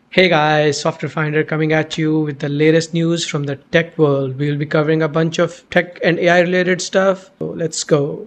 Hey guys, Software Finder coming at you with the latest news from the tech world. We'll be covering a bunch of tech and AI related stuff. So let's go.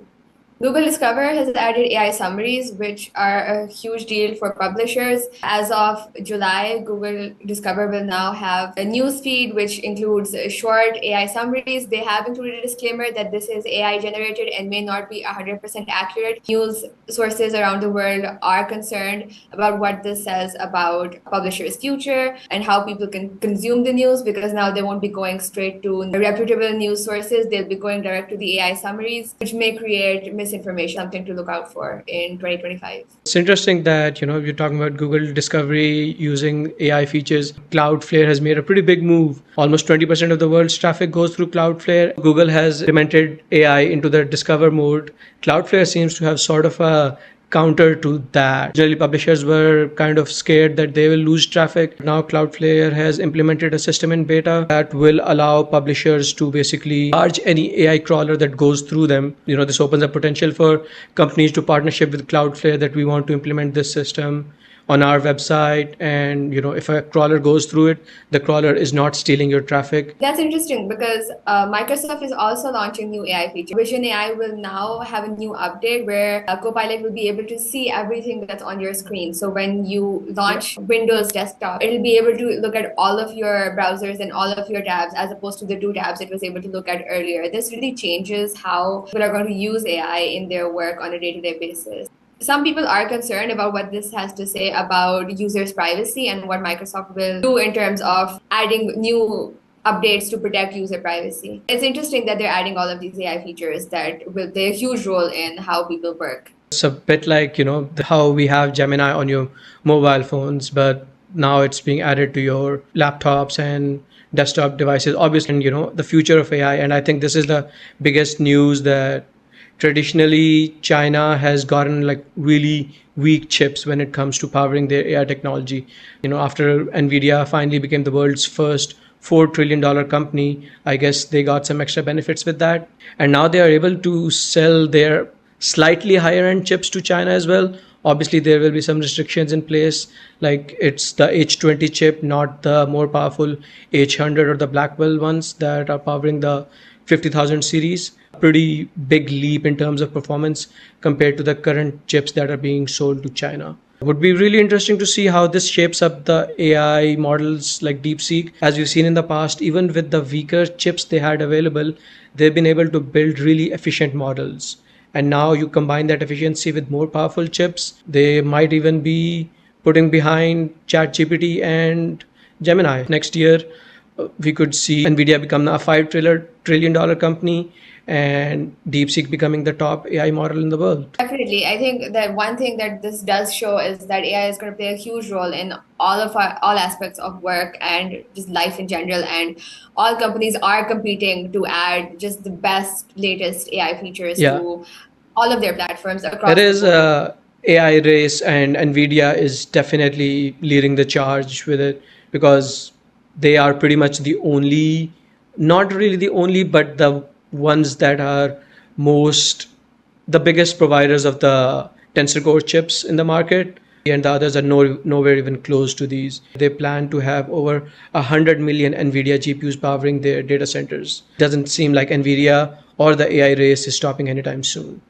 Google Discover has added AI summaries, which are a huge deal for publishers. As of July, Google Discover will now have a news feed which includes short AI summaries. They have included a disclaimer that this is AI generated and may not be 100% accurate. News sources around the world are concerned about what this says about publishers' future and how people can consume the news, because now they won't be going straight to reputable news sources. They'll be going direct to the AI summaries, which may create misinformation, something to look out for in 2025. It's interesting that, you're talking about Google Discovery using AI features. Cloudflare has made a pretty big move. Almost 20% of the world's traffic goes through Cloudflare. Google has implemented AI into their Discover mode. Cloudflare seems to have sort of a counter to that. Generally, publishers were kind of scared that they will lose traffic. Now, Cloudflare has implemented a system in beta that will allow publishers to basically charge any AI crawler that goes through them. This opens up potential for companies to partnership with Cloudflare that we want to implement this system on our website, and if a crawler goes through it, the crawler is not stealing your traffic. That's interesting because Microsoft is also launching new AI features. Vision AI will now have a new update where Copilot will be able to see everything that's on your screen. So when you launch Windows desktop, it'll be able to look at all of your browsers and all of your tabs, as opposed to the two tabs it was able to look at earlier. This really changes how people are going to use AI in their work on a day-to-day basis. Some people are concerned about what this has to say about users' privacy and what Microsoft will do in terms of adding new updates to protect user privacy. It's interesting that they're adding all of these AI features that will play a huge role in how people work. It's a bit like, how we have Gemini on your mobile phones, but now it's being added to your laptops and desktop devices. Obviously, and, the future of AI. And I think this is the biggest news that traditionally China has gotten like really weak chips when it comes to powering their AI technology. After Nvidia finally became the world's first $4 trillion company, I guess they got some extra benefits with that. And now they are able to sell their slightly higher end chips to China as well. Obviously, there will be some restrictions in place, like it's the H20 chip, not the more powerful H100 or the Blackwell ones that are powering the 50,000 series. Pretty big leap in terms of performance compared to the current chips that are being sold to China. It would be really interesting to see how this shapes up the AI models like DeepSeek. As we've seen in the past, even with the weaker chips they had available, they've been able to build really efficient models. And now you combine that efficiency with more powerful chips, they might even be putting behind ChatGPT and Gemini. Next year, we could see Nvidia become a $5 trillion company and DeepSeek becoming the top AI model in the world. Definitely. I think that one thing that this does show is that AI is going to play a huge role in all aspects of work and just life in general. And all companies are competing to add just the best, latest AI features Yeah, to all of their platforms there across the is board. a AI race, and Nvidia is definitely leading the charge with it because they are pretty much the only, not really the only, but the ones that are most, the biggest providers of the Tensor Core chips in the market. And the others are nowhere even close to these. They plan to have over 100 million NVIDIA GPUs powering their data centers. Doesn't seem like NVIDIA or the AI race is stopping anytime soon.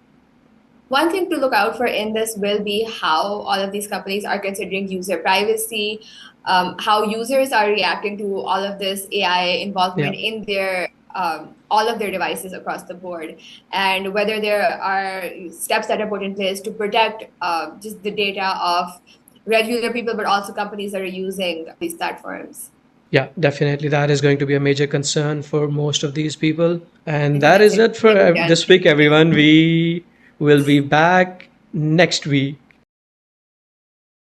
One thing to look out for in this will be how all of these companies are considering user privacy, how users are reacting to all of this AI Yeah. involvement in their all of their devices across the board, and whether there are steps that are put in place to protect just the data of regular people, but also companies that are using these platforms. Yeah, definitely. That is going to be a major concern for most of these people. I And think that that's is it. it for I think we're done. this week, everyone. We will be back next week.